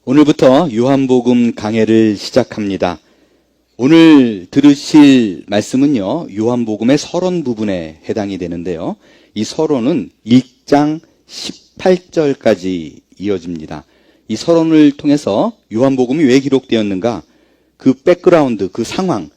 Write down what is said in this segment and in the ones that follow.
오늘부터 요한복음 강해를 시작합니다. 오늘 들으실 말씀은요, 요한복음의 서론 부분에 해당이 되는데요. 이 서론은 1장 18절까지 이어집니다. 이 서론을 통해서 요한복음이 왜 기록되었는가, 그 백그라운드, 그 상황,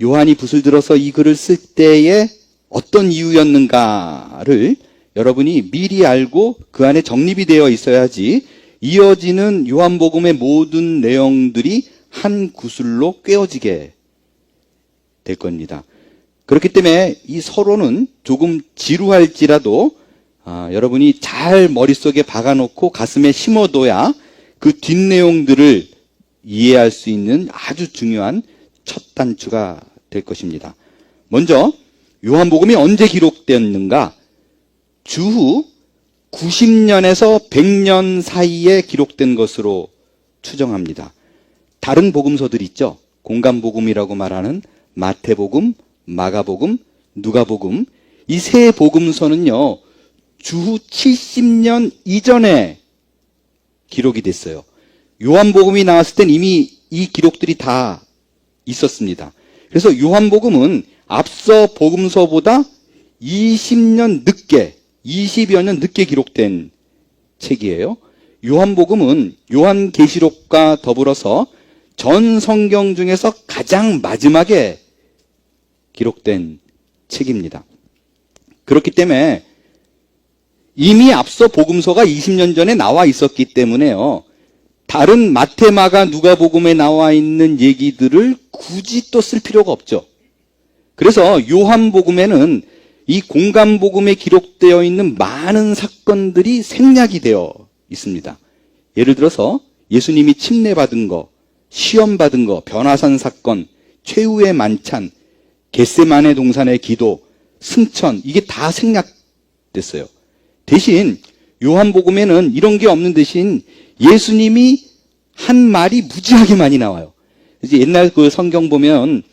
요한이 붓을 들어서 이 글을 쓸 때에 어떤 이유였는가를 여러분이 미리 알고 그 안에 정립이 되어 있어야지 이어지는 요한복음의 모든 내용들이 한 구슬로 꿰어지게 될 겁니다. 그렇기 때문에 이 서론은 조금 지루할지라도 여러분이 잘 머릿속에 박아놓고 가슴에 심어둬야 그 뒷내용들을 이해할 수 있는 아주 중요한 첫 단추가 될 것입니다. 먼저 요한복음이 언제 기록되었는가? 주후 90년에서 100년 사이에 기록된 것으로 추정합니다. 다른 복음서들 있죠? 공간복음이라고 말하는 마태복음, 마가복음, 누가복음, 이 세 복음서는요, 주후 70년 이전에 기록이 됐어요. 요한복음이 나왔을 땐 이미 이 기록들이 다 있었습니다. 그래서 요한복음은 앞서 복음서보다 20년 늦게, 20여 년 늦게 기록된 책이에요. 요한복음은 요한계시록과 더불어서 전 성경 중에서 가장 마지막에 기록된 책입니다. 그렇기 때문에 이미 앞서 복음서가 20년 전에 나와 있었기 때문에요, 다른 마태, 마가, 누가복음에 나와 있는 얘기들을 굳이 또 쓸 필요가 없죠. 그래서 요한복음에는 이 공간복음에 기록되어 있는 많은 사건들이 생략이 되어 있습니다. 예를 들어서 예수님이 침례받은 거, 시험받은 거, 변화산 사건, 최후의 만찬, 겟세마네 동산의 기도, 승천, 이게 다 생략됐어요. 대신 요한복음에는 이런 게 없는 대신 예수님이 한 말이 무지하게 많이 나와요. 이제 옛날 그 성경 보면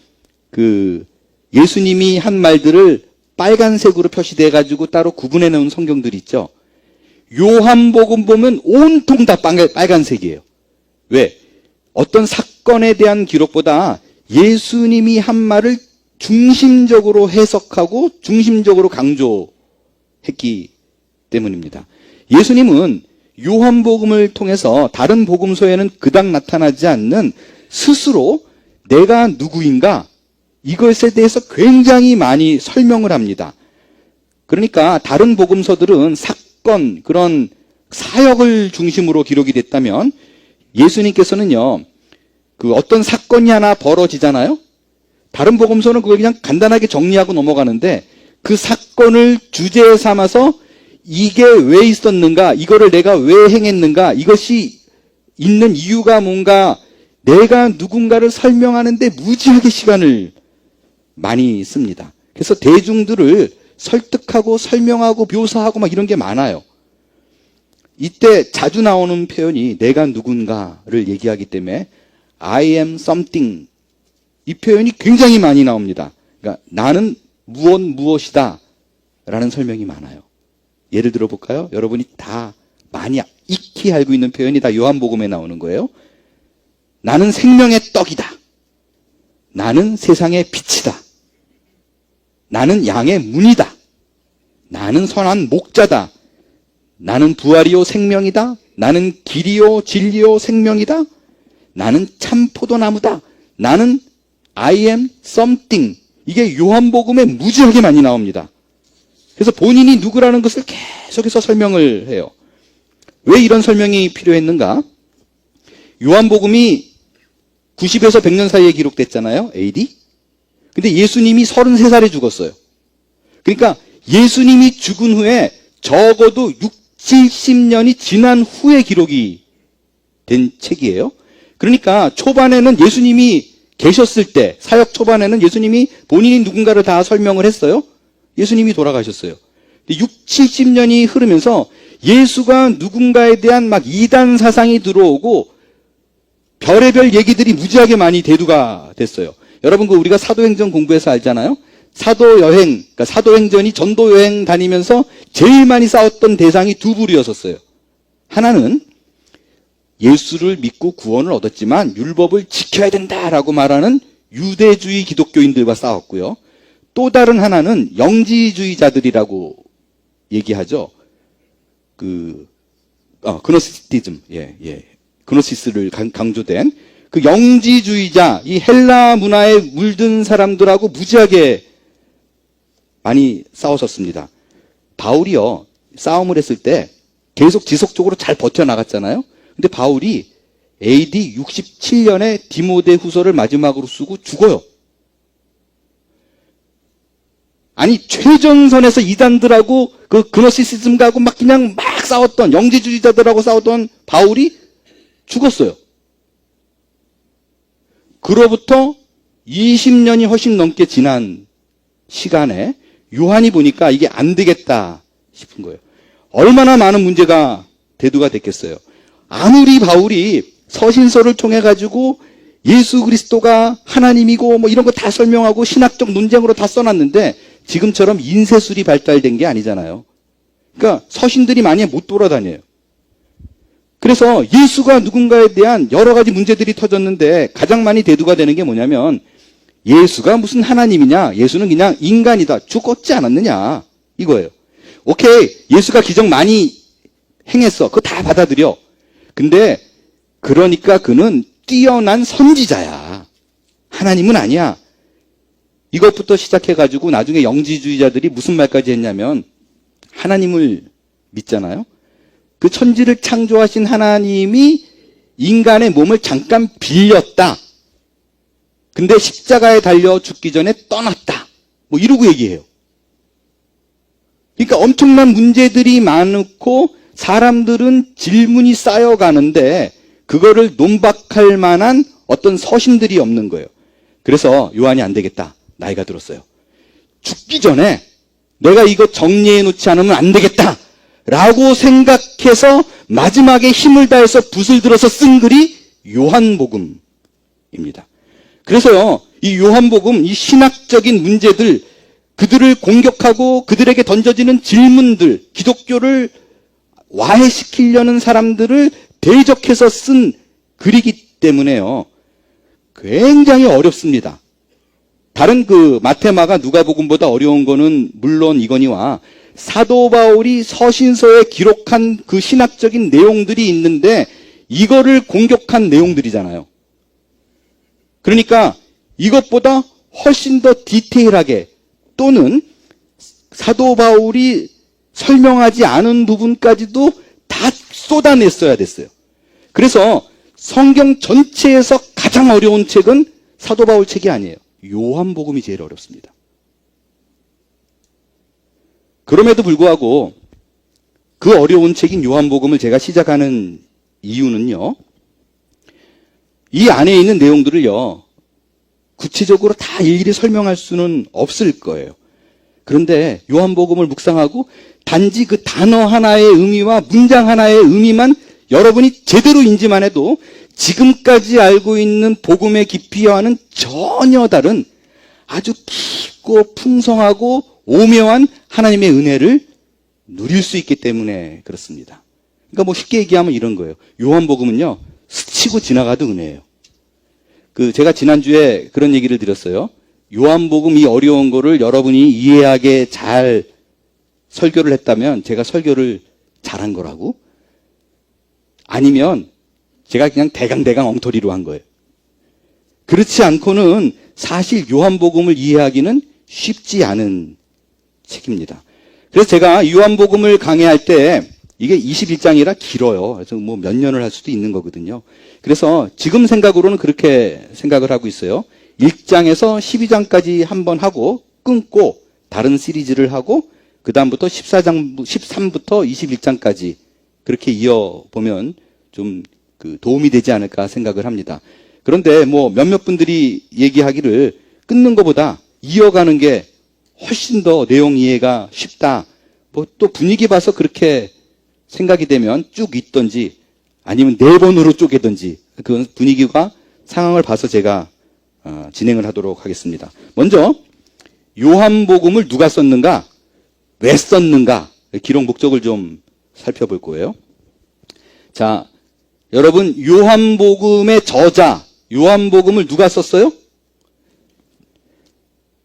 그 예수님이 한 말들을 빨간색으로 표시돼 가지고 따로 구분해 놓은 성경들이 있죠. 요한복음 보면 온통 다 빨간색이에요. 왜? 어떤 사건에 대한 기록보다 예수님이 한 말을 중심적으로 해석하고 중심적으로 강조했기 때문입니다. 예수님은 요한복음을 통해서 다른 복음서에는 그닥 나타나지 않는 스스로 내가 누구인가, 이것에 대해서 굉장히 많이 설명을 합니다. 그러니까 다른 복음서들은 사건, 그런 사역을 중심으로 기록이 됐다면 예수님께서는요, 그 어떤 사건이 하나 벌어지잖아요? 다른 복음서는 그걸 그냥 간단하게 정리하고 넘어가는데 그 사건을 주제 삼아서 이게 왜 있었는가, 이거를 내가 왜 행했는가, 이것이 있는 이유가 뭔가, 내가 누군가를 설명하는데 무지하게 시간을 많이 씁니다. 그래서 대중들을 설득하고 설명하고 묘사하고 막 이런 게 많아요. 이때 자주 나오는 표현이 내가 누군가를 얘기하기 때문에 I am something, 이 표현이 굉장히 많이 나옵니다. 그러니까 나는 무엇이다 라는 설명이 많아요. 예를 들어 볼까요? 여러분이 다 많이 익히 알고 있는 표현이 다 요한복음에 나오는 거예요. 나는 생명의 떡이다. 나는 세상의 빛이다. 나는 양의 문이다. 나는 선한 목자다. 나는 부활이요 생명이다. 나는 길이요 진리요 생명이다. 나는 참 포도나무다. 나는 I am something. 이게 요한복음에 무지하게 많이 나옵니다. 그래서 본인이 누구라는 것을 계속해서 설명을 해요. 왜 이런 설명이 필요했는가? 요한복음이 90에서 100년 사이에 기록됐잖아요. AD. 근데 예수님이 33살에 죽었어요. 그러니까 예수님이 죽은 후에 적어도 70년이 지난 후에 기록이 된 책이에요. 그러니까 초반에는 예수님이 계셨을 때, 사역 초반에는 예수님이 본인이 누군가를 다 설명을 했어요. 예수님이 돌아가셨어요. 70년이 흐르면서 예수가 누군가에 대한 막 이단 사상이 들어오고 별의별 얘기들이 무지하게 많이 대두가 됐어요. 여러분, 그 우리가 사도행전 공부해서 알잖아요. 사도여행, 그러니까 사도행전이 전도여행 다니면서 제일 많이 싸웠던 대상이 두 부류였었어요. 하나는 예수를 믿고 구원을 얻었지만 율법을 지켜야 된다라고 말하는 유대주의 기독교인들과 싸웠고요. 또 다른 하나는 영지주의자들이라고 얘기하죠. 그노시티즘, 그노시스를 강조된 그 영지주의자, 이 헬라 문화에 물든 사람들하고 무지하게 많이 싸웠었습니다. 바울이요, 싸움을 했을 때 계속 지속적으로 잘 버텨나갔잖아요. 근데 바울이 AD 67년에 디모데 후서를 마지막으로 쓰고 죽어요. 아니, 최전선에서 이단들하고 그 그노시시즘하고 막 그냥 막 싸웠던, 영지주의자들하고 싸웠던 바울이 죽었어요. 그로부터 20년이 훨씬 넘게 지난 시간에 요한이 보니까 이게 안 되겠다 싶은 거예요. 얼마나 많은 문제가 대두가 됐겠어요. 아무리 바울이 서신서를 통해 가지고 예수 그리스도가 하나님이고 뭐 이런 거 다 설명하고 신학적 논쟁으로 다 써놨는데 지금처럼 인쇄술이 발달된 게 아니잖아요. 그러니까 서신들이 많이 못 돌아다녀요. 그래서 예수가 누군가에 대한 여러 가지 문제들이 터졌는데 가장 많이 대두가 되는 게 뭐냐면 예수가 무슨 하나님이냐? 예수는 그냥 인간이다. 죽었지 않았느냐? 이거예요. 오케이, 예수가 기적 많이 행했어. 그거 다 받아들여. 근데 그러니까 그는 뛰어난 선지자야. 하나님은 아니야. 이것부터 시작해가지고 나중에 영지주의자들이 무슨 말까지 했냐면 하나님을 믿잖아요. 그 천지를 창조하신 하나님이 인간의 몸을 잠깐 빌렸다. 근데 십자가에 달려 죽기 전에 떠났다. 뭐 이러고 얘기해요. 그러니까 엄청난 문제들이 많고 사람들은 질문이 쌓여가는데 그거를 논박할 만한 어떤 서신들이 없는 거예요. 그래서 요한이 안 되겠다. 나이가 들었어요. 죽기 전에 내가 이거 정리해 놓지 않으면 안 되겠다. 라고 생각해서 마지막에 힘을 다해서 붓을 들어서 쓴 글이 요한복음입니다. 그래서요, 이 요한복음, 이 신학적인 문제들, 그들을 공격하고 그들에게 던져지는 질문들, 기독교를 와해시키려는 사람들을 대적해서 쓴 글이기 때문에요. 굉장히 어렵습니다. 다른 마테마가 누가복음보다 어려운 거는 물론 이거니와 사도 바울이 서신서에 기록한 그 신학적인 내용들이 있는데 이거를 공격한 내용들이잖아요. 그러니까 이것보다 훨씬 더 디테일하게 또는 사도 바울이 설명하지 않은 부분까지도 다 쏟아냈어야 됐어요. 그래서 성경 전체에서 가장 어려운 책은 사도 바울 책이 아니에요. 요한복음이 제일 어렵습니다. 그럼에도 불구하고 그 어려운 책인 요한복음을 제가 시작하는 이유는요. 이 안에 있는 내용들을요. 구체적으로 다 일일이 설명할 수는 없을 거예요. 그런데 요한복음을 묵상하고 단지 그 단어 하나의 의미와 문장 하나의 의미만 여러분이 제대로 인지만 해도 지금까지 알고 있는 복음의 깊이와는 전혀 다른 아주 깊고 풍성하고 오묘한 하나님의 은혜를 누릴 수 있기 때문에 그렇습니다. 그러니까 뭐 쉽게 얘기하면 이런 거예요. 요한복음은요, 스치고 지나가도 은혜예요. 제가 지난주에 그런 얘기를 드렸어요. 요한복음 이 어려운 거를 여러분이 이해하게 잘 설교를 했다면 제가 설교를 잘한 거라고? 아니면 제가 그냥 대강 엉터리로 한 거예요. 그렇지 않고는 사실 요한복음을 이해하기는 쉽지 않은 책입니다. 그래서 제가 요한복음을 강의할 때 이게 21장이라 길어요. 그래서 뭐 몇 년을 할 수도 있는 거거든요. 그래서 지금 생각으로는 그렇게 생각을 하고 있어요. 1장에서 12장까지 한번 하고 끊고 다른 시리즈를 하고 그 다음부터 13부터 21장까지 그렇게 이어보면 좀 도움이 되지 않을까 생각을 합니다. 그런데 뭐 몇몇 분들이 얘기하기를 끊는 것보다 이어가는 게 훨씬 더 내용 이해가 쉽다. 뭐 또 분위기 봐서 그렇게 생각이 되면 쭉 있던지 아니면 4번으로 쪼개든지 그 분위기가 상황을 봐서 제가 진행을 하도록 하겠습니다. 먼저 요한복음을 누가 썼는가? 왜 썼는가? 기록 목적을 좀 살펴볼 거예요. 자, 여러분, 요한복음의 저자, 요한복음을 누가 썼어요?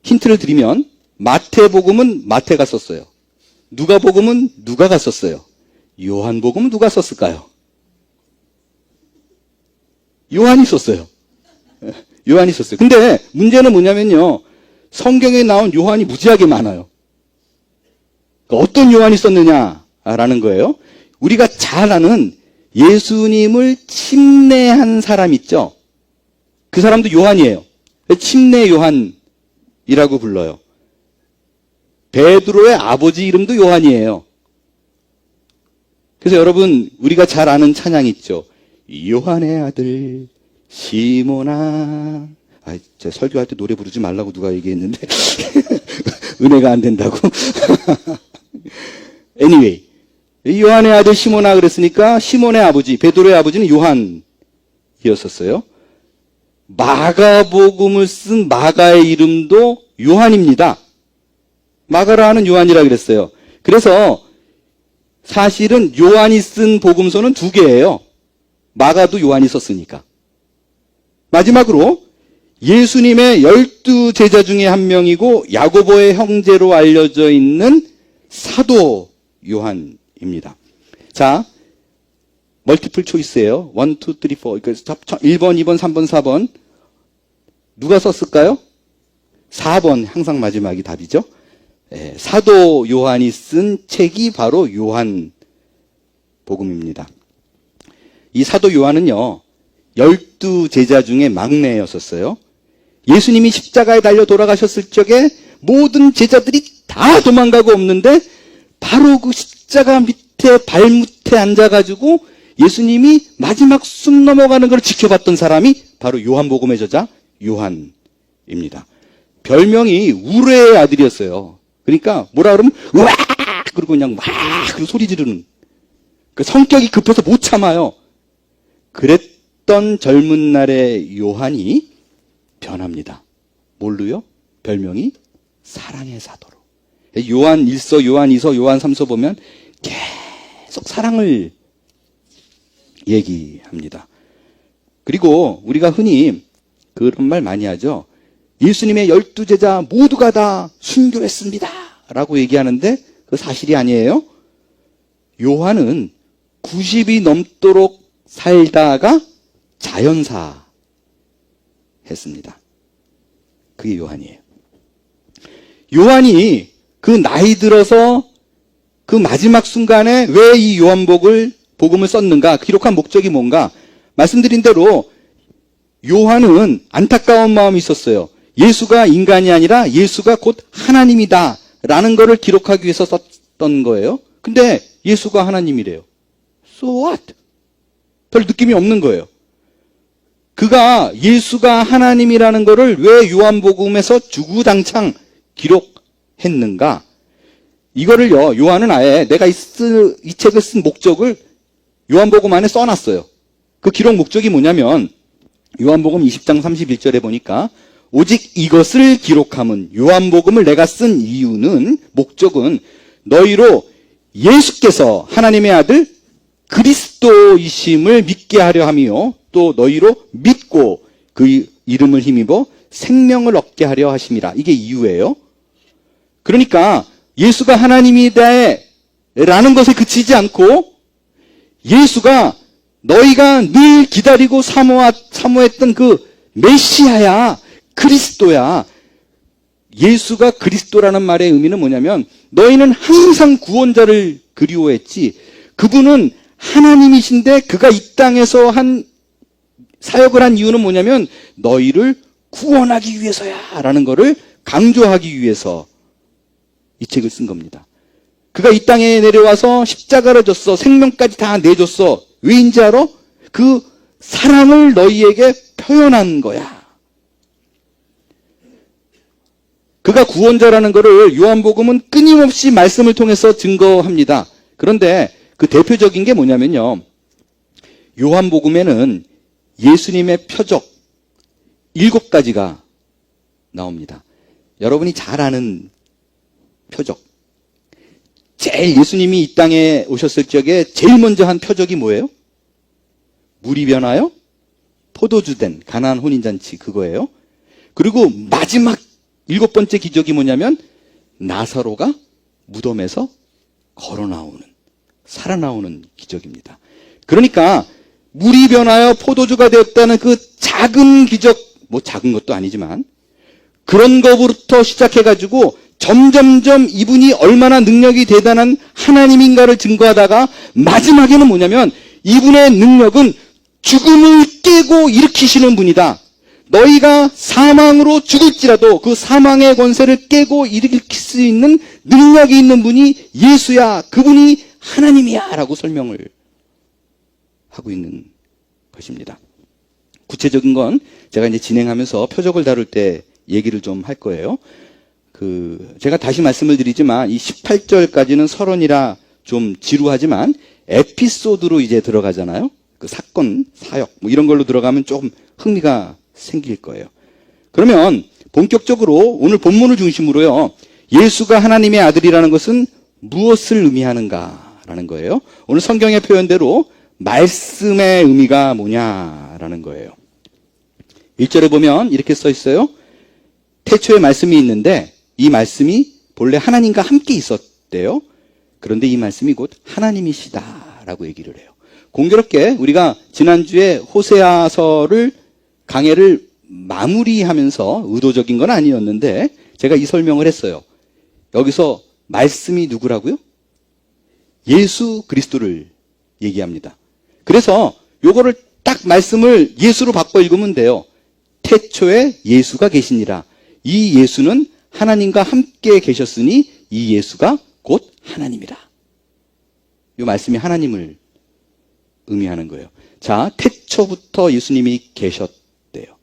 힌트를 드리면 마태복음은 마태가 썼어요. 누가복음은 누가가 썼어요. 요한복음은 누가 썼을까요? 요한이 썼어요. 요한이 썼어요. 근데 문제는 뭐냐면요. 성경에 나온 요한이 무지하게 많아요. 어떤 요한이 썼느냐라는 거예요. 우리가 잘 아는 예수님을 침례한 사람 있죠? 그 사람도 요한이에요. 침례 요한이라고 불러요. 베드로의 아버지 이름도 요한이에요. 그래서 여러분, 우리가 잘 아는 찬양 있죠? 요한의 아들 시몬아. 제가 설교할 때 노래 부르지 말라고 누가 얘기했는데 은혜가 안 된다고. anyway, 요한의 아들 시몬아 그랬으니까 시몬의 아버지, 베드로의 아버지는 요한이었었어요. 마가복음을 쓴 마가의 이름도 요한입니다. 마가라 하는 요한이라 그랬어요. 그래서 사실은 요한이 쓴 복음서는 2개예요. 마가도 요한이 썼으니까. 마지막으로 예수님의 12제자 중에 한 명이고 야고보의 형제로 알려져 있는 사도 요한입니다. 자, 멀티플 초이스예요. 1, 2, 3, 4. 그래서 1번, 2번, 3번, 4번. 누가 썼을까요? 4번 항상 마지막이 답이죠. 사도 요한이 쓴 책이 바로 요한 복음입니다. 이 사도 요한은요, 12제자 중에 막내였었어요. 예수님이 십자가에 달려 돌아가셨을 적에 모든 제자들이 다 도망가고 없는데 바로 그 십자가 밑에 발밑에 앉아가지고 예수님이 마지막 숨 넘어가는 걸 지켜봤던 사람이 바로 요한복음의 저자 요한입니다. 별명이 우레의 아들이었어요. 그러니까 뭐라 그러면 으악! 그러고 그냥 막 소리 지르는, 그 성격이 급해서 못 참아요. 그랬던 젊은 날의 요한이 변합니다. 뭘로요? 별명이 사랑의 사도로. 요한 1서, 요한 2서, 요한 3서 보면 계속 사랑을 얘기합니다. 그리고 우리가 흔히 그런 말 많이 하죠. 예수님의 12제자 모두가 다 순교했습니다 라고 얘기하는데 그 사실이 아니에요. 요한은 90이 넘도록 살다가 자연사 했습니다. 그게 요한이에요. 요한이 그 나이 들어서 그 마지막 순간에 왜 이 복음을 썼는가, 기록한 목적이 뭔가, 말씀드린 대로 요한은 안타까운 마음이 있었어요. 예수가 인간이 아니라 예수가 곧 하나님이다 라는 거를 기록하기 위해서 썼던 거예요. 근데 예수가 하나님이래요. So what? 별 느낌이 없는 거예요. 그가 예수가 하나님이라는 거를 왜 요한복음에서 주구장창 기록했는가? 이거를요, 요한은 아예 내가 이 책을 쓴 목적을 요한복음 안에 써놨어요. 그 기록 목적이 뭐냐면 요한복음 20장 31절에 보니까 오직 이것을 기록함은, 요한복음을 내가 쓴 이유는, 목적은 너희로 예수께서 하나님의 아들 그리스도이심을 믿게 하려 함이요, 또 너희로 믿고 그 이름을 힘입어 생명을 얻게 하려 하심이라. 이게 이유예요. 그러니까 예수가 하나님이다 라는 것에 그치지 않고 예수가 너희가 늘 기다리고 사모했던 그 메시아야, 그리스도야. 예수가 그리스도라는 말의 의미는 뭐냐면 너희는 항상 구원자를 그리워했지, 그분은 하나님이신데 그가 이 땅에서 사역을 한 이유는 뭐냐면 너희를 구원하기 위해서야 라는 것을 강조하기 위해서 이 책을 쓴 겁니다. 그가 이 땅에 내려와서 십자가를 졌어, 생명까지 다 내줬어. 왜인지 알아? 그 사랑을 너희에게 표현한 거야. 그가 구원자라는 것을 요한복음은 끊임없이 말씀을 통해서 증거합니다. 그런데 그 대표적인 게 뭐냐면요, 요한복음에는 예수님의 표적 7가지가 나옵니다. 여러분이 잘 아는 표적. 제일 예수님이 이 땅에 오셨을 적에 제일 먼저 한 표적이 뭐예요? 물이 변하여 포도주 된 가나안 혼인잔치 그거예요. 그리고 마지막 7번째 기적이 뭐냐면 나사로가 무덤에서 걸어 나오는, 살아나오는 기적입니다. 그러니까 물이 변하여 포도주가 되었다는 그 작은 기적, 뭐 작은 것도 아니지만 그런 것부터 시작해가지고 점점점 이분이 얼마나 능력이 대단한 하나님인가를 증거하다가 마지막에는 뭐냐면 이분의 능력은 죽음을 깨고 일으키시는 분이다. 너희가 사망으로 죽을지라도 그 사망의 권세를 깨고 일으킬 수 있는 능력이 있는 분이 예수야. 그분이 하나님이야. 라고 설명을 하고 있는 것입니다. 구체적인 건 제가 이제 진행하면서 표적을 다룰 때 얘기를 좀 할 거예요. 제가 다시 말씀을 드리지만 이 18절까지는 서론이라 좀 지루하지만 에피소드로 이제 들어가잖아요. 그 사건, 사역 뭐 이런 걸로 들어가면 조금 흥미가 생길 거예요. 그러면 본격적으로 오늘 본문을 중심으로요. 예수가 하나님의 아들이라는 것은 무엇을 의미하는가라는 거예요. 오늘 성경의 표현대로 말씀의 의미가 뭐냐라는 거예요. 1절에 보면 이렇게 써 있어요. 태초에 말씀이 있는데 이 말씀이 본래 하나님과 함께 있었대요. 그런데 이 말씀이 곧 하나님이시다라고 얘기를 해요. 공교롭게 우리가 지난주에 호세아서를 강해를 마무리하면서 의도적인 건 아니었는데 제가 이 설명을 했어요. 여기서 말씀이 누구라고요? 예수 그리스도를 얘기합니다. 그래서 요거를 딱 말씀을 예수로 바꿔 읽으면 돼요. 태초에 예수가 계시니라. 이 예수는 하나님과 함께 계셨으니 이 예수가 곧 하나님이라. 이 말씀이 하나님을 의미하는 거예요. 자, 태초부터 예수님이 계셨대요.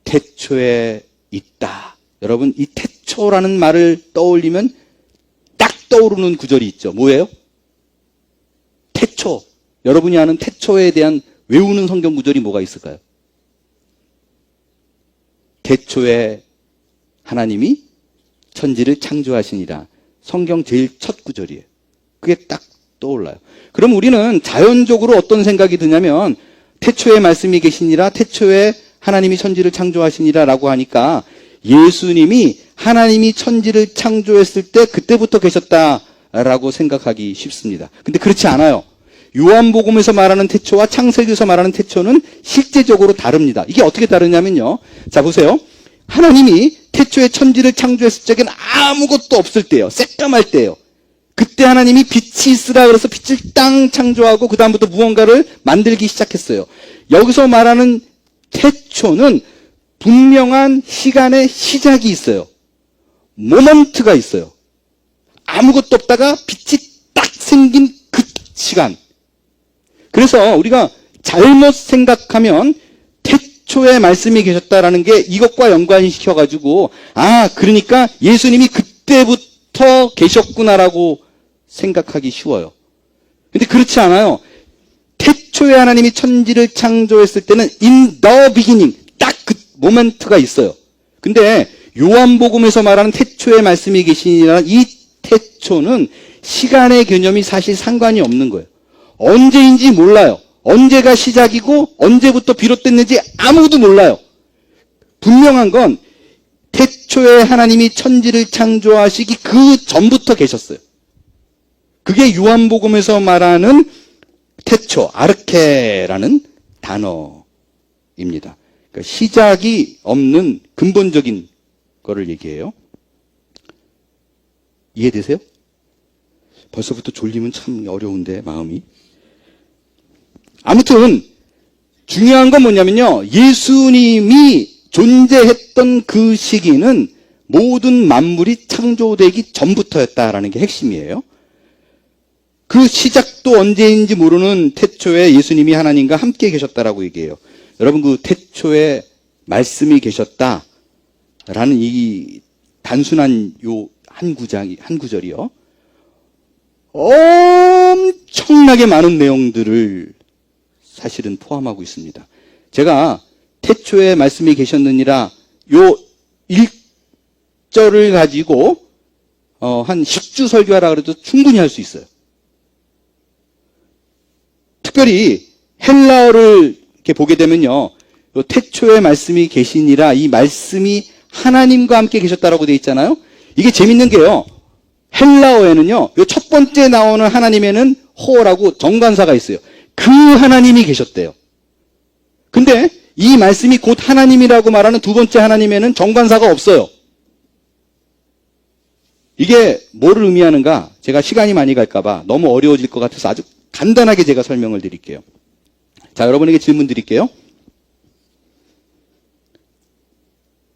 태초에 있다. 여러분, 이 태초라는 말을 떠올리면 딱 떠오르는 구절이 있죠. 뭐예요? 태초. 여러분이 아는 태초에 대한 외우는 성경 구절이 뭐가 있을까요? 태초에 하나님이 천지를 창조하시니라. 성경 제일 첫 구절이에요. 그게 딱 떠올라요. 그럼 우리는 자연적으로 어떤 생각이 드냐면 태초에 말씀이 계시니라, 태초에 하나님이 천지를 창조하시니라 라고 하니까 예수님이 하나님이 천지를 창조했을 때 그때부터 계셨다라고 생각하기 쉽습니다. 근데 그렇지 않아요. 요한복음에서 말하는 태초와 창세기에서 말하는 태초는 실제적으로 다릅니다. 이게 어떻게 다르냐면요. 자, 보세요. 하나님이 태초에 천지를 창조했을 적에는 아무것도 없을 때예요. 새까말 때예요. 그때 하나님이 빛이 있으라 그래서 빛을 땅 창조하고 그 다음부터 무언가를 만들기 시작했어요. 여기서 말하는 태초는 분명한 시간의 시작이 있어요. 모먼트가 있어요. 아무것도 없다가 빛이 딱 생긴 그 시간. 그래서 우리가 잘못 생각하면 태초에 말씀이 계셨다라는 게 이것과 연관시켜가지고 그러니까 예수님이 그때부터 계셨구나라고 생각하기 쉬워요. 근데 그렇지 않아요. 태초에 하나님이 천지를 창조했을 때는 in the beginning 딱 그 모멘트가 있어요. 근데 요한복음에서 말하는 태초에 말씀이 계시니라는 이 태초는 시간의 개념이 사실 상관이 없는 거예요. 언제인지 몰라요. 언제가 시작이고 언제부터 비롯됐는지 아무도 몰라요. 분명한 건 태초에 하나님이 천지를 창조하시기 그 전부터 계셨어요. 그게 요한복음에서 말하는 태초, 아르케라는 단어입니다. 그러니까 시작이 없는 근본적인 거를 얘기해요. 이해되세요? 벌써부터 졸리면 참 어려운데 마음이. 아무튼 중요한 건 뭐냐면요. 예수님이 존재했던 그 시기는 모든 만물이 창조되기 전부터였다라는 게 핵심이에요. 그 시작도 언제인지 모르는 태초에 예수님이 하나님과 함께 계셨다라고 얘기해요. 여러분 그 태초에 말씀이 계셨다라는 이 단순한 요 한 구절이요. 엄청나게 많은 내용들을 사실은 포함하고 있습니다. 제가 태초에 말씀이 계셨느니라 요 1절을 가지고 한 10주 설교하라 그래도 충분히 할 수 있어요. 특별히 헬라어를 이렇게 보게 되면요. 요 태초에 말씀이 계시니라, 이 말씀이 하나님과 함께 계셨다라고 되어 있잖아요. 이게 재밌는 게요. 헬라어에는요. 요 첫 번째 나오는 하나님에는 호라고 정관사가 있어요. 그 하나님이 계셨대요. 근데 이 말씀이 곧 하나님이라고 말하는 두 번째 하나님에는 정관사가 없어요. 이게 뭐를 의미하는가? 제가 시간이 많이 갈까봐 너무 어려워질 것 같아서 아주 간단하게 제가 설명을 드릴게요. 자, 여러분에게 질문 드릴게요.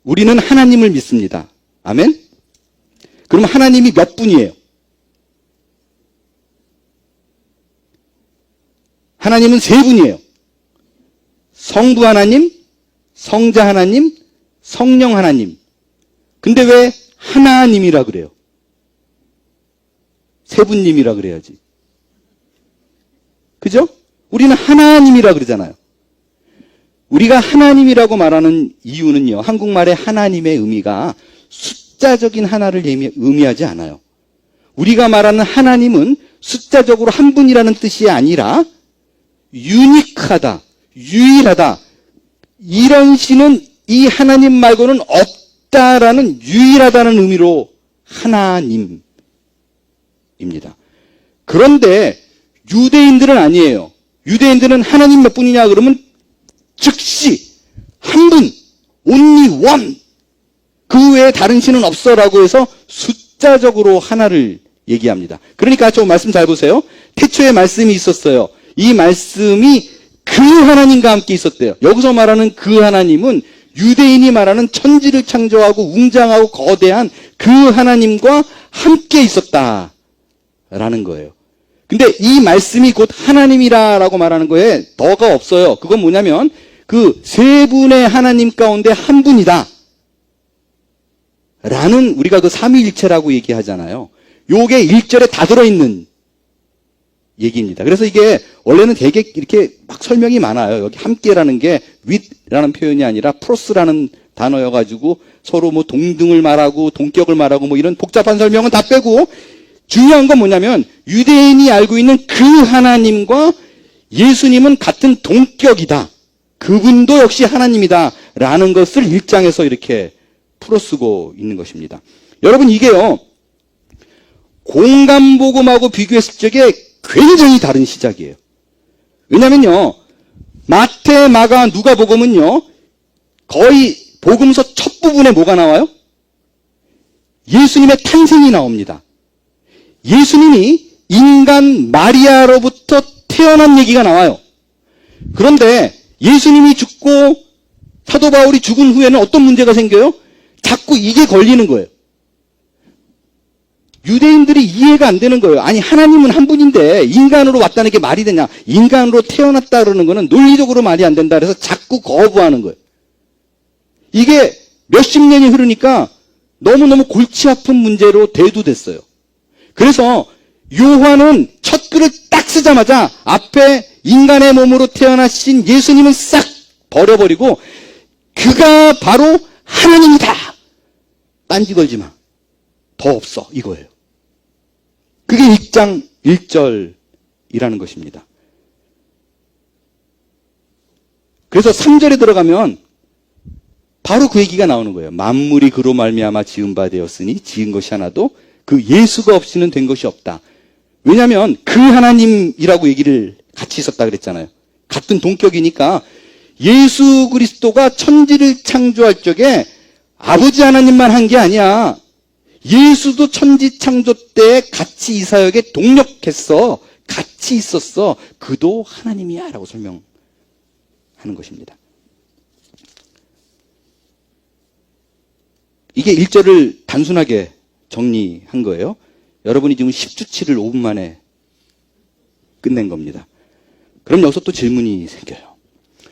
우리는 하나님을 믿습니다. 아멘? 그럼 하나님이 몇 분이에요? 하나님은 세 분이에요. 성부 하나님, 성자 하나님, 성령 하나님. 근데 왜 하나님이라 그래요? 세 분님이라 그래야지. 그죠? 우리는 하나님이라 그러잖아요. 우리가 하나님이라고 말하는 이유는요. 한국말의 하나님의 의미가 숫자적인 하나를 의미하지 않아요. 우리가 말하는 하나님은 숫자적으로 한 분이라는 뜻이 아니라 유니크하다, 유일하다. 이런 시는 이 하나님 말고는 없다라는 유일하다는 의미로 하나님입니다. 그런데 유대인들은 아니에요. 유대인들은 하나님 몇 분이냐 그러면 즉시 한 분, only one. 그 외에 다른 신은 없어라고 해서 숫자적으로 하나를 얘기합니다. 그러니까 좀 말씀 잘 보세요. 태초에 말씀이 있었어요. 이 말씀이 그 하나님과 함께 있었대요. 여기서 말하는 그 하나님은 유대인이 말하는 천지를 창조하고 웅장하고 거대한 그 하나님과 함께 있었다라는 거예요. 근데 이 말씀이 곧 하나님이라고 말하는 거에 더가 없어요. 그건 뭐냐면 그 세 분의 하나님 가운데 한 분이다 라는, 우리가 그 삼위일체라고 얘기하잖아요. 요게 1절에 다 들어있는 얘기입니다. 그래서 이게 원래는 되게 이렇게 막 설명이 많아요. 여기 함께라는 게 with라는 표현이 아니라 프로스라는 단어여가지고 서로 뭐 동등을 말하고 동격을 말하고 뭐 이런 복잡한 설명은 다 빼고, 중요한 건 뭐냐면 유대인이 알고 있는 그 하나님과 예수님은 같은 동격이다. 그분도 역시 하나님이다 라는 것을 1장에서 이렇게 풀어쓰고 있는 것입니다. 여러분, 이게요 공간복음하고 비교했을 적에 굉장히 다른 시작이에요. 왜냐면요 마태, 마가, 누가복음은요 거의 복음서 첫 부분에 뭐가 나와요? 예수님의 탄생이 나옵니다. 예수님이 인간 마리아로부터 태어난 얘기가 나와요. 그런데 예수님이 죽고 사도 바울이 죽은 후에는 어떤 문제가 생겨요? 자꾸 이게 걸리는 거예요. 유대인들이 이해가 안 되는 거예요. 아니, 하나님은 한 분인데 인간으로 왔다는 게 말이 되냐? 인간으로 태어났다 그러는 거는 논리적으로 말이 안 된다 그래서 자꾸 거부하는 거예요. 이게 몇십 년이 흐르니까 너무너무 골치 아픈 문제로 대두됐어요. 그래서 요한은 첫 글을 딱 쓰자마자 앞에 인간의 몸으로 태어나신 예수님은 싹 버려버리고 그가 바로 하나님이다. 딴지 걸지 마. 더 없어. 이거예요. 그게 1장 1절이라는 것입니다. 그래서 3절에 들어가면 바로 그 얘기가 나오는 거예요. 만물이 그로 말미암아 지은 바 되었으니 지은 것이 하나도 그 예수가 없이는 된 것이 없다. 왜냐하면 그 하나님이라고 얘기를 같이 있었다 그랬잖아요. 같은 동격이니까 예수 그리스도가 천지를 창조할 적에 아버지 하나님만 한 게 아니야. 예수도 천지 창조 때 같이 이 사역에 동력했어. 같이 있었어. 그도 하나님이야 라고 설명하는 것입니다. 이게 1절을 단순하게 정리한 거예요. 여러분이 지금 10주치를 5분 만에 끝낸 겁니다. 그럼 여기서 또 질문이 생겨요.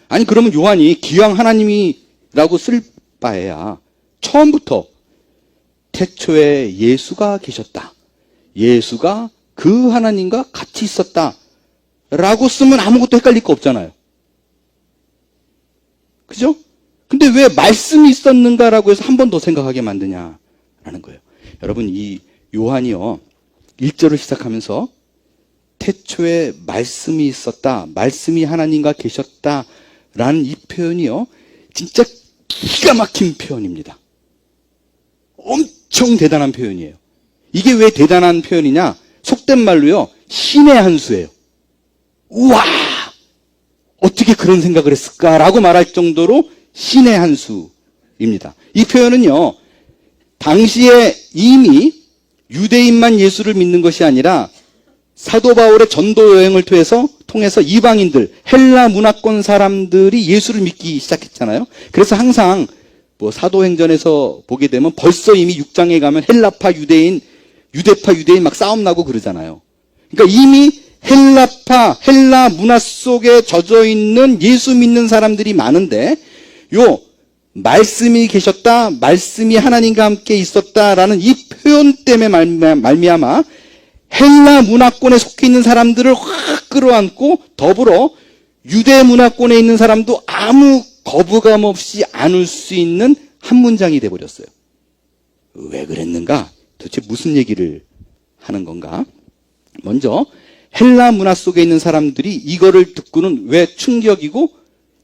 아니, 그러면 요한이 기왕 하나님이라고 쓸 바에야 처음부터 태초에 예수가 계셨다. 예수가 그 하나님과 같이 있었다. 라고 쓰면 아무것도 헷갈릴 거 없잖아요. 그죠? 근데 왜 말씀이 있었는가라고 해서 한 번 더 생각하게 만드냐라는 거예요. 여러분, 이 요한이요 1절을 시작하면서 태초에 말씀이 있었다, 말씀이 하나님과 계셨다라는 이 표현이요, 진짜 기가 막힌 표현입니다. 엄청 대단한 표현이에요. 이게 왜 대단한 표현이냐? 속된 말로요, 신의 한 수예요. 우와! 어떻게 그런 생각을 했을까라고 말할 정도로 신의 한 수입니다. 이 표현은요, 당시에 이미 유대인만 예수를 믿는 것이 아니라 사도 바울의 전도 여행을 통해서 이방인들, 헬라 문화권 사람들이 예수를 믿기 시작했잖아요. 그래서 항상 뭐 사도행전에서 보게 되면 벌써 이미 6장에 가면 헬라파 유대인, 유대파 유대인 막 싸움 나고 그러잖아요. 그러니까 이미 헬라 문화 속에 젖어 있는 예수 믿는 사람들이 많은데, 요 말씀이 계셨다, 말씀이 하나님과 함께 있었다라는 이 표현 때문에 말미암아 헬라 문화권에 속해 있는 사람들을 확 끌어안고, 더불어 유대 문화권에 있는 사람도 아무 거부감 없이 안을 수 있는 한 문장이 돼버렸어요. 왜 그랬는가? 도대체 무슨 얘기를 하는 건가? 먼저 헬라 문화 속에 있는 사람들이 이거를 듣고는 왜 충격이고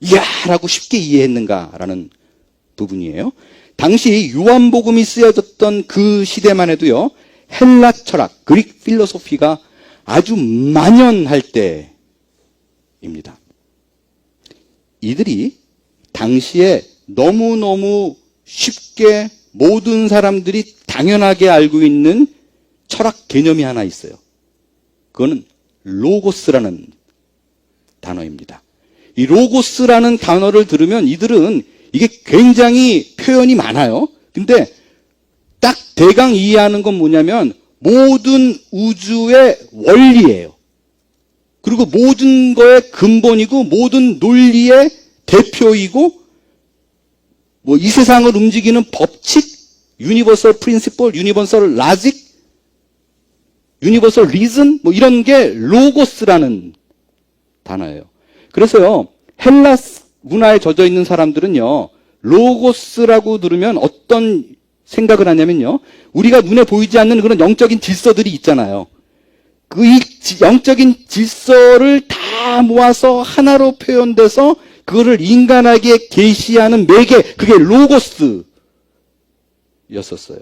이야 라고 쉽게 이해했는가라는 부분이에요. 당시 요한복음이 쓰여졌던 그 시대만 해도요, 헬라 철학, 그릭 필로소피가 아주 만연할 때입니다. 이들이 당시에 너무너무 쉽게 모든 사람들이 당연하게 알고 있는 철학 개념이 하나 있어요. 그거는 로고스라는 단어입니다. 이 로고스라는 단어를 들으면 이들은 이게 굉장히 표현이 많아요. 근데 딱 대강 이해하는 건 뭐냐면 모든 우주의 원리예요. 그리고 모든 거의 근본이고 모든 논리의 대표이고, 뭐 이 세상을 움직이는 법칙, 유니버설 프린시플, 유니버설 라직, 유니버설 리즌, 뭐 이런 게 로고스라는 단어예요. 그래서요, 헬라 문화에 젖어 있는 사람들은요, 로고스라고 들으면 어떤 생각을 하냐면요, 우리가 눈에 보이지 않는 그런 영적인 질서들이 있잖아요. 그 이 영적인 질서를 다 모아서 하나로 표현돼서 그거를 인간에게 계시하는 매개, 그게 로고스였었어요.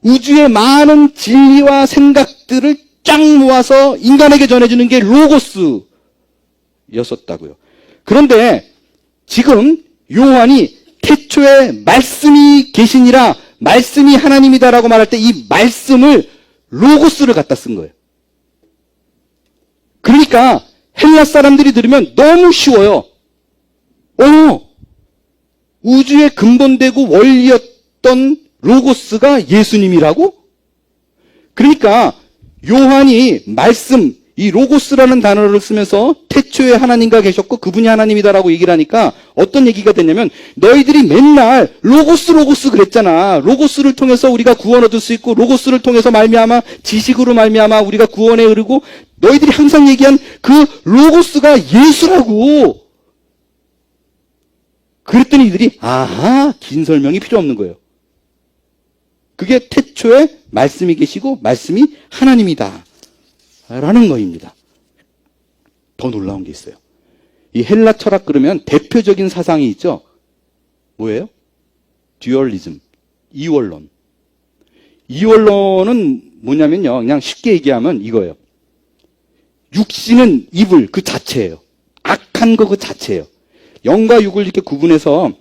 우주의 많은 진리와 생각들을 쫙 모아서 인간에게 전해주는 게 로고스였었다고요. 그런데 지금 요한이 태초에 말씀이 계시니라, 말씀이 하나님이다라고 말할 때 이 말씀을 로고스를 갖다 쓴 거예요. 그러니까 헬라 사람들이 들으면 너무 쉬워요. 우주의 근본되고 원리였던 로고스가 예수님이라고? 그러니까 요한이 말씀, 이 로고스라는 단어를 쓰면서 태초에 하나님과 계셨고 그분이 하나님이다라고 얘기를 하니까 어떤 얘기가 됐냐면, 너희들이 맨날 로고스 그랬잖아. 로고스를 통해서 우리가 구원 얻을 수 있고, 로고스를 통해서 말미암아 지식으로 말미암아 우리가 구원에 이르고, 너희들이 항상 얘기한 그 로고스가 예수라고. 그랬더니 이들이 아하, 긴 설명이 필요 없는 거예요. 그게 태초에 말씀이 계시고 말씀이 하나님이다 라는 거입니다. 더 놀라운 게 있어요. 이 헬라 철학 그러면 대표적인 사상이 있죠. 뭐예요? 듀얼리즘, 이원론. 이원론은 뭐냐면요, 그냥 쉽게 얘기하면 이거예요. 육신은 이불 그 자체예요. 악한 거 그 자체예요. 영과 육을 이렇게 구분해서,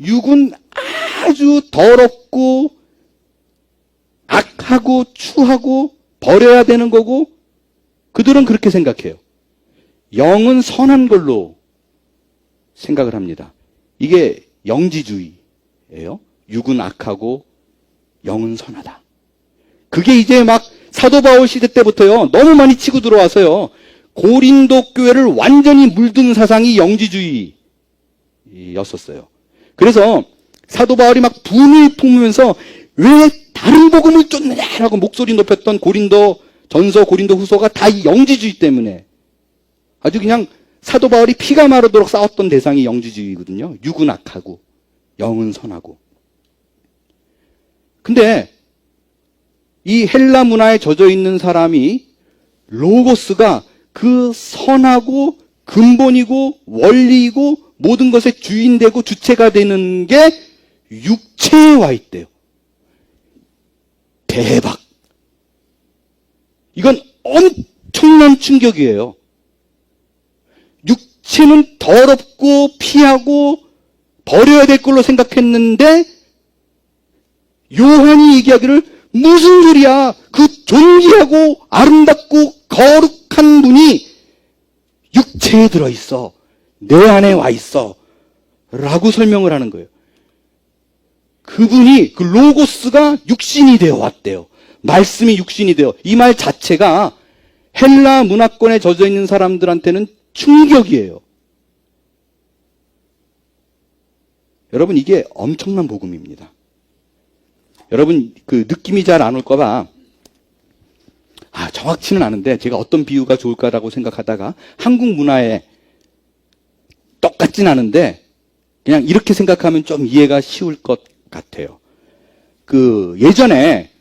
육은 아주 더럽고 악하고 추하고 버려야 되는 거고, 그들은 그렇게 생각해요. 영은 선한 걸로 생각을 합니다. 이게 영지주의예요. 육은 악하고 영은 선하다. 그게 이제 막 사도 바울 시대 때부터요, 너무 많이 치고 들어와서요, 고린도 교회를 완전히 물든 사상이 영지주의였었어요. 그래서 사도 바울이 막 분을 품으면서 왜 다른 복음을 쫓느냐라고 목소리 높였던 고린도 전서, 고린도 후서가 다 이 영지주의 때문에 아주 그냥 사도 바울이 피가 마르도록 싸웠던 대상이 영지주의거든요. 육은 악하고 영은 선하고. 근데 이 헬라 문화에 젖어 있는 사람이 로고스가 그 선하고 근본이고 원리이고 모든 것의 주인되고 주체가 되는 게 육체에 와 있대요. 대박. 이건 엄청난 충격이에요. 육체는 더럽고 피하고 버려야 될 걸로 생각했는데 요한이 얘기하기를 무슨 소리야. 그 존귀하고 아름답고 거룩한 분이 육체에 들어있어. 내 안에 와 있어. 라고 설명을 하는 거예요. 그분이, 그 로고스가 육신이 되어 왔대요. 말씀이 육신이 되어. 이 말 자체가 헬라 문화권에 젖어 있는 사람들한테는 충격이에요. 여러분, 이게 엄청난 복음입니다. 여러분, 그 느낌이 잘 안 올까봐, 정확치는 않은데, 제가 어떤 비유가 좋을까라고 생각하다가, 한국 문화에 똑같진 않은데, 그냥 이렇게 생각하면 좀 이해가 쉬울 것 같아요. 그, 예전에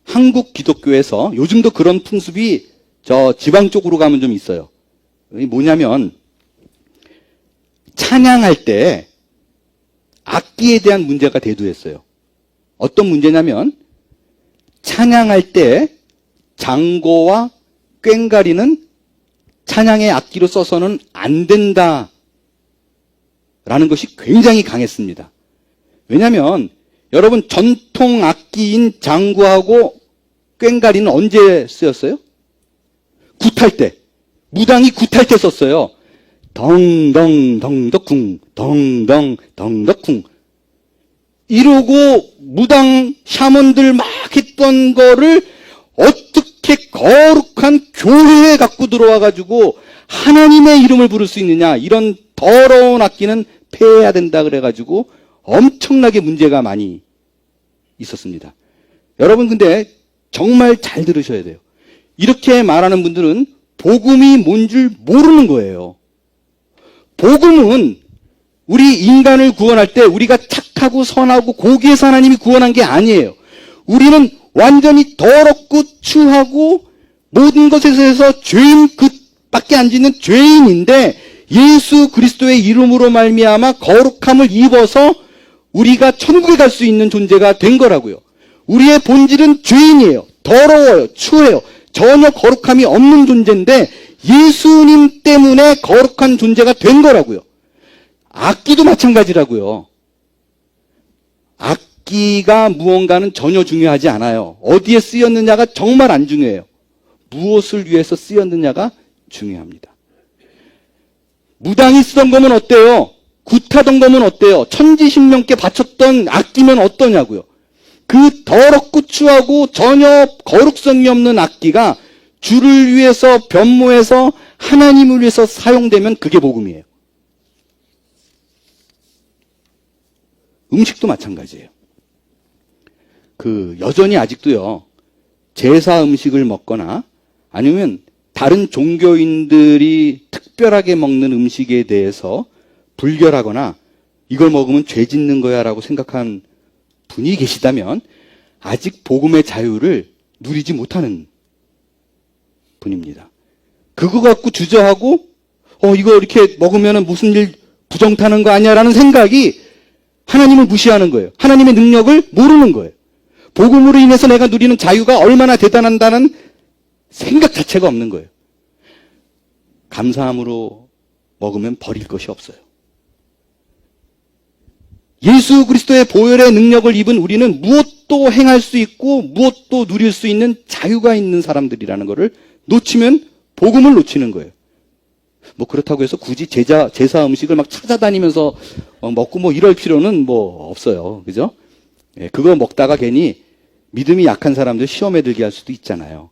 한국 기독교에서, 요즘도 그런 풍습이 저 지방 쪽으로 가면 좀 있어요. 뭐냐면, 찬양할 때 악기에 대한 문제가 대두했어요. 어떤 문제냐면 찬양할 때 장고와 꽹과리는 찬양의 악기로 써서는 안 된다라는 것이 굉장히 강했습니다. 왜냐하면 여러분 전통 악기인 장구하고 꽹과리는 언제 쓰였어요? 굿할 때. 무당이 굿할 때 썼어요. 덩덩덩덕쿵 덩덩덩덕쿵 이러고 무당 샤먼들 막 했던 거를 어떻게 거룩한 교회에 갖고 들어와가지고 하나님의 이름을 부를 수 있느냐. 이런 더러운 악기는 폐해야 된다 그래가지고 엄청나게 문제가 많이 있었습니다. 여러분 근데 정말 잘 들으셔야 돼요. 이렇게 말하는 분들은 복음이 뭔 줄 모르는 거예요. 복음은 우리 인간을 구원할 때 우리가 착하고 선하고 고귀해서 하나님이 구원한 게 아니에요. 우리는 완전히 더럽고 추하고 모든 것에서 죄인 끝밖에 안 짓는 죄인인데 예수 그리스도의 이름으로 말미암아 거룩함을 입어서 우리가 천국에 갈 수 있는 존재가 된 거라고요. 우리의 본질은 죄인이에요. 더러워요. 추해요. 전혀 거룩함이 없는 존재인데 예수님 때문에 거룩한 존재가 된 거라고요. 악기도 마찬가지라고요. 악기가 무언가는 전혀 중요하지 않아요. 어디에 쓰였느냐가 정말 안 중요해요. 무엇을 위해서 쓰였느냐가 중요합니다. 무당이 쓰던 거면 어때요? 굿하던 거면 어때요? 천지신명께 바쳤던 악기면 어떠냐고요. 그 더럽고 추하고 전혀 거룩성이 없는 악기가 주를 위해서 변모해서 하나님을 위해서 사용되면 그게 복음이에요. 음식도 마찬가지예요. 여전히 아직도요, 제사 음식을 먹거나 아니면 다른 종교인들이 특별하게 먹는 음식에 대해서 불결하거나 이걸 먹으면 죄 짓는 거야 라고 생각한 분이 계시다면 아직 복음의 자유를 누리지 못하는 분입니다. 그거 갖고 주저하고 이거 이렇게 먹으면 무슨 일 부정타는 거 아니야 라는 생각이 하나님을 무시하는 거예요. 하나님의 능력을 모르는 거예요. 복음으로 인해서 내가 누리는 자유가 얼마나 대단한다는 생각 자체가 없는 거예요. 감사함으로 먹으면 버릴 것이 없어요. 예수 그리스도의 보혈의 능력을 입은 우리는 무엇도 행할 수 있고 무엇도 누릴 수 있는 자유가 있는 사람들이라는 것을 놓치면 복음을 놓치는 거예요. 그렇다고 해서 굳이 제사 음식을 막 찾아다니면서 먹고 이럴 필요는 없어요. 그죠? 예, 그거 먹다가 괜히 믿음이 약한 사람들 시험에 들게 할 수도 있잖아요.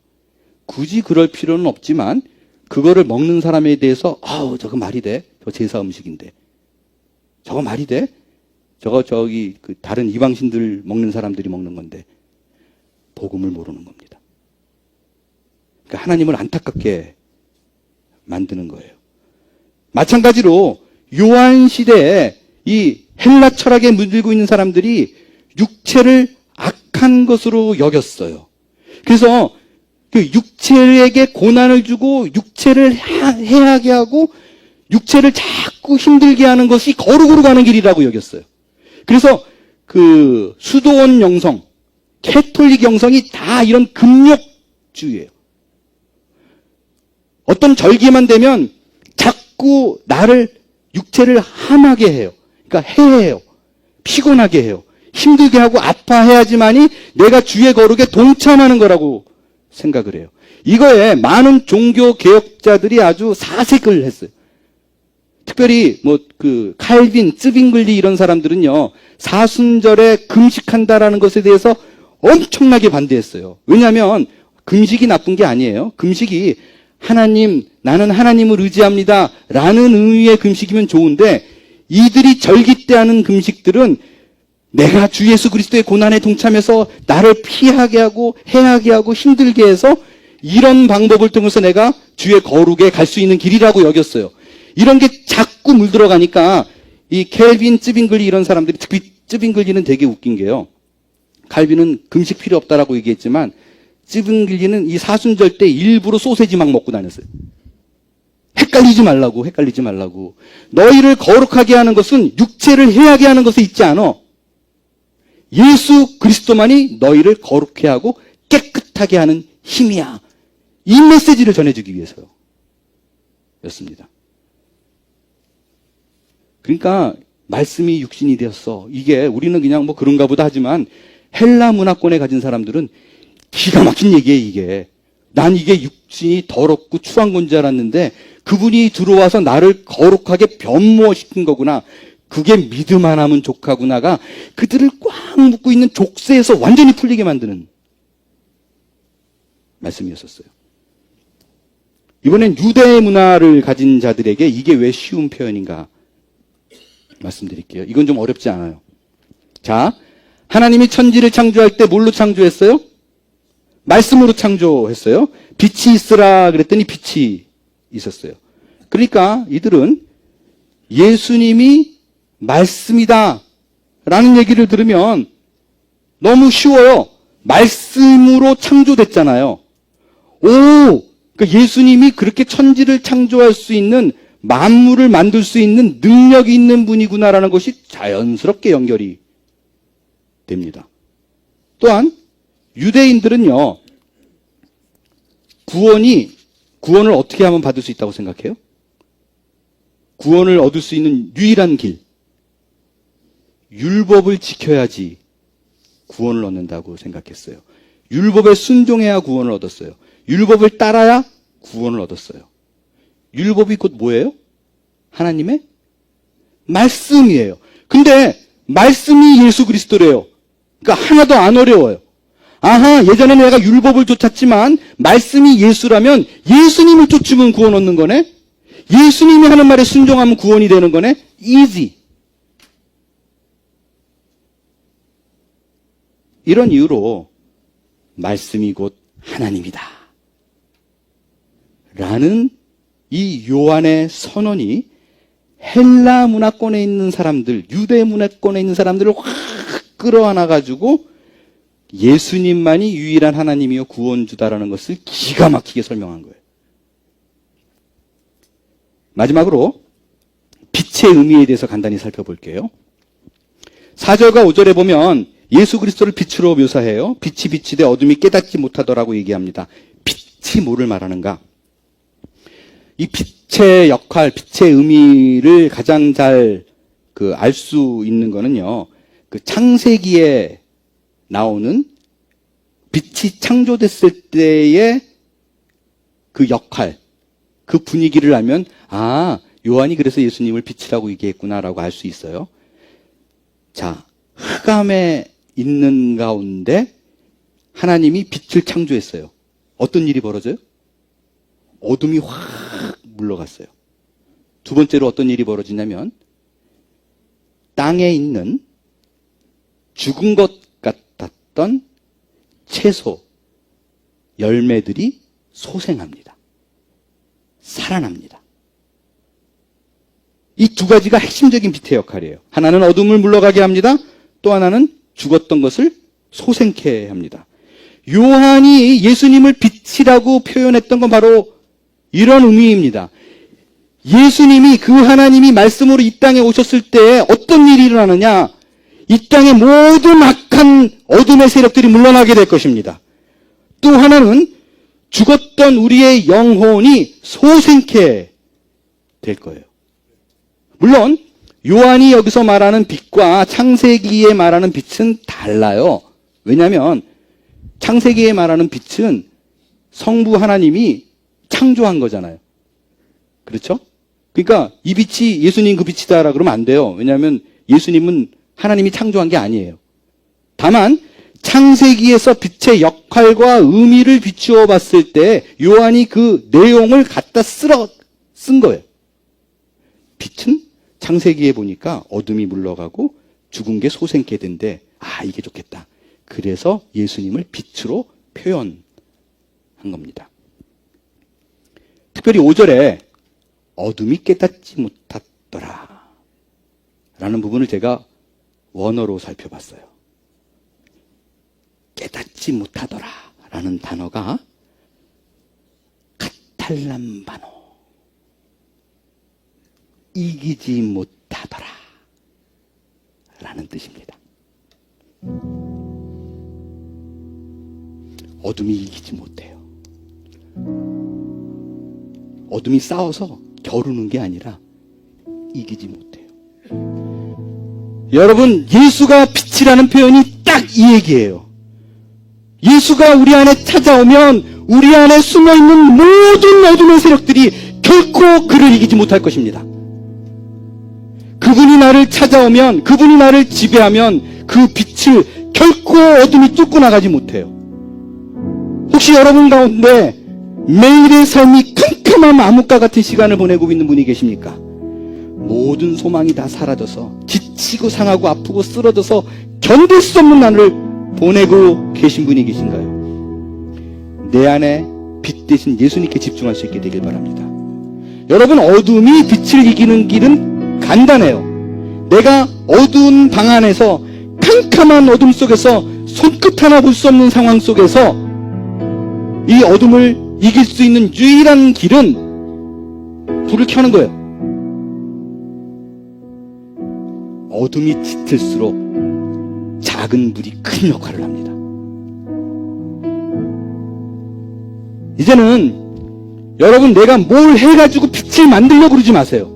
굳이 그럴 필요는 없지만 그거를 먹는 사람에 대해서 저거 말이 돼? 저 제사 음식인데. 저거 말이 돼? 다른 이방신들 먹는 사람들이 먹는 건데. 복음을 모르는 겁니다. 그러니까 하나님을 안타깝게 만드는 거예요. 마찬가지로 요한 시대에 이 헬라 철학에 물들고 있는 사람들이 육체를 악한 것으로 여겼어요. 그래서 그 육체에게 고난을 주고 육체를 해하게 하고 육체를 자꾸 힘들게 하는 것이 거룩으로 가는 길이라고 여겼어요. 그래서 그 수도원 영성, 캐톨릭 영성이 다 이런 금욕주의예요. 어떤 절기만 되면 자꾸 나를 육체를 함하게 해요. 그러니까 해해요. 피곤하게 해요. 힘들게 하고 아파해야지만이 내가 주의 거룩에 동참하는 거라고 생각을 해요. 이거에 많은 종교 개혁자들이 아주 사색을 했어요. 특별히 칼빈, 쯔빙글리 이런 사람들은요, 사순절에 금식한다라는 것에 대해서 엄청나게 반대했어요. 왜냐하면 금식이 나쁜 게 아니에요. 금식이 하나님, 나는 하나님을 의지합니다 라는 의미의 금식이면 좋은데, 이들이 절기 때 하는 금식들은 내가 주 예수 그리스도의 고난에 동참해서 나를 피하게 하고 해하게 하고 힘들게 해서 이런 방법을 통해서 내가 주의 거룩에 갈 수 있는 길이라고 여겼어요. 이런 게 자꾸 물들어가니까 이 켈빈, 쯔빙글리 이런 사람들이, 특히 쯔빙글리는 되게 웃긴 게요. 칼빈은 금식 필요 없다라고 얘기했지만 쯔빙글리는 이 사순절 때 일부러 소세지 막 먹고 다녔어요. 헷갈리지 말라고. 너희를 거룩하게 하는 것은 육체를 해하게 하는 것에 있지 않아. 예수 그리스도만이 너희를 거룩해 하고 깨끗하게 하는 힘이야. 이 메시지를 전해주기 위해서요. 였습니다. 그러니까 말씀이 육신이 되었어. 이게 우리는 그냥 뭐 그런가 보다 하지만 헬라 문화권에 가진 사람들은 기가 막힌 얘기예요, 이게. 난 이게 육신이 더럽고 추한 건 줄 알았는데 그분이 들어와서 나를 거룩하게 변모시킨 거구나. 그게 믿음 하나면 족하구나가 그들을 꽉 묶고 있는 족쇄에서 완전히 풀리게 만드는 말씀이었었어요. 이번엔 유대 문화를 가진 자들에게 이게 왜 쉬운 표현인가 말씀드릴게요. 이건 좀 어렵지 않아요. 자, 하나님이 천지를 창조할 때 뭘로 창조했어요? 말씀으로 창조했어요. 빛이 있으라 그랬더니 빛이 있었어요. 그러니까 이들은 예수님이 말씀이다 라는 얘기를 들으면 너무 쉬워요. 말씀으로 창조됐잖아요. 그러니까 예수님이 그렇게 천지를 창조할 수 있는, 만물을 만들 수 있는 능력이 있는 분이구나라는 것이 자연스럽게 연결이 됩니다. 또한 유대인들은요, 구원을 어떻게 하면 받을 수 있다고 생각해요? 구원을 얻을 수 있는 유일한 길, 율법을 지켜야지 구원을 얻는다고 생각했어요. 율법에 순종해야 구원을 얻었어요. 율법을 따라야 구원을 얻었어요. 율법이 곧 뭐예요? 하나님의 말씀이에요. 근데 말씀이 예수 그리스도래요. 그러니까 하나도 안 어려워요. 아하, 예전에 내가 율법을 쫓았지만 말씀이 예수라면 예수님을 쫓으면 구원 얻는 거네? 예수님이 하는 말에 순종하면 구원이 되는 거네? easy. 이런 이유로 말씀이 곧 하나님이다 라는 이 요한의 선언이 헬라 문화권에 있는 사람들, 유대 문화권에 있는 사람들을 확 끌어안아가지고 예수님만이 유일한 하나님이요 구원주다라는 것을 기가 막히게 설명한 거예요. 마지막으로 빛의 의미에 대해서 간단히 살펴볼게요. 4절과 5절에 보면 예수 그리스도를 빛으로 묘사해요. 빛이 비치되 어둠이 깨닫지 못하더라고 얘기합니다. 빛이 뭐를 말하는가? 이 빛의 역할, 빛의 의미를 가장 잘 알 수 있는 거는요, 그 창세기에 나오는 빛이 창조됐을 때의 그 역할, 그 분위기를 알면, 아, 요한이 그래서 예수님을 빛이라고 얘기했구나라고 알 수 있어요. 자, 흑암에 있는 가운데 하나님이 빛을 창조했어요. 어떤 일이 벌어져요? 어둠이 확 물러갔어요. 두 번째로 어떤 일이 벌어지냐면 땅에 있는 죽은 것 같았던 채소, 열매들이 소생합니다. 살아납니다. 이 두 가지가 핵심적인 빛의 역할이에요. 하나는 어둠을 물러가게 합니다. 또 하나는 죽었던 것을 소생케 합니다. 요한이 예수님을 빛이라고 표현했던 건 바로 이런 의미입니다. 예수님이, 그 하나님이 말씀으로 이 땅에 오셨을 때 어떤 일이 일어나느냐? 이 땅의 모든 악한 어둠의 세력들이 물러나게 될 것입니다. 또 하나는 죽었던 우리의 영혼이 소생케 될 거예요. 물론 요한이 여기서 말하는 빛과 창세기에 말하는 빛은 달라요. 왜냐하면 창세기에 말하는 빛은 성부 하나님이 창조한 거잖아요. 그렇죠? 그러니까 이 빛이 예수님 그 빛이다라 그러면 안 돼요. 왜냐하면 예수님은 하나님이 창조한 게 아니에요. 다만 창세기에서 빛의 역할과 의미를 비추어 봤을 때 요한이 그 내용을 갖다 쓴 거예요. 빛은 창세기에 보니까 어둠이 물러가고 죽은 게 소생케 된대. 아, 이게 좋겠다. 그래서 예수님을 빛으로 표현한 겁니다. 특별히 5절에 어둠이 깨닫지 못하더라 라는 부분을 제가 원어로 살펴봤어요. 깨닫지 못하더라 라는 단어가 카탈람바노, 이기지 못하더라 라는 뜻입니다. 어둠이 이기지 못해요. 어둠이 싸워서 겨루는 게 아니라 이기지 못해요. 여러분, 예수가 빛이라는 표현이 딱 이 얘기예요. 예수가 우리 안에 찾아오면 우리 안에 숨어있는 모든 어둠의 세력들이 결코 그를 이기지 못할 것입니다. 그분이 나를 찾아오면, 그분이 나를 지배하면 그 빛을 결코 어둠이 뚫고 나가지 못해요. 혹시 여러분 가운데 매일의 삶이 캄캄한 암흑과 같은 시간을 보내고 있는 분이 계십니까? 모든 소망이 다 사라져서 지치고 상하고 아프고 쓰러져서 견딜 수 없는 날을 보내고 계신 분이 계신가요? 내 안에 빛 대신 예수님께 집중할 수 있게 되길 바랍니다. 여러분, 어둠이 빛을 이기는 길은 간단해요. 내가 어두운 방 안에서 캄캄한 어둠 속에서 손끝 하나 볼 수 없는 상황 속에서 이 어둠을 이길 수 있는 유일한 길은 불을 켜는 거예요. 어둠이 짙을수록 작은 불이 큰 역할을 합니다. 이제는 여러분, 내가 뭘 해가지고 빛을 만들려고 그러지 마세요.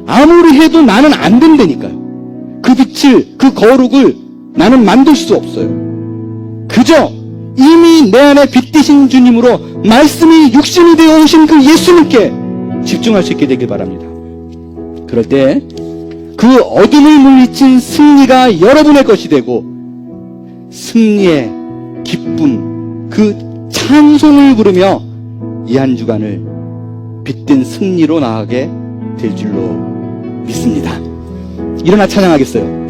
아무리 해도 나는 안 된다니까요. 그 빛을, 그 거룩을 나는 만들 수 없어요. 그저 이미 내 안에 빛 되신 주님으로 말씀이 육신이 되어 오신 그 예수님께 집중할 수 있게 되길 바랍니다. 그럴 때 그 어둠을 물리친 승리가 여러분의 것이 되고 승리의 기쁨, 그 찬송을 부르며 이 한 주간을 빛된 승리로 나아가게 될 줄로 믿습니다. 일어나 찬양하겠어요.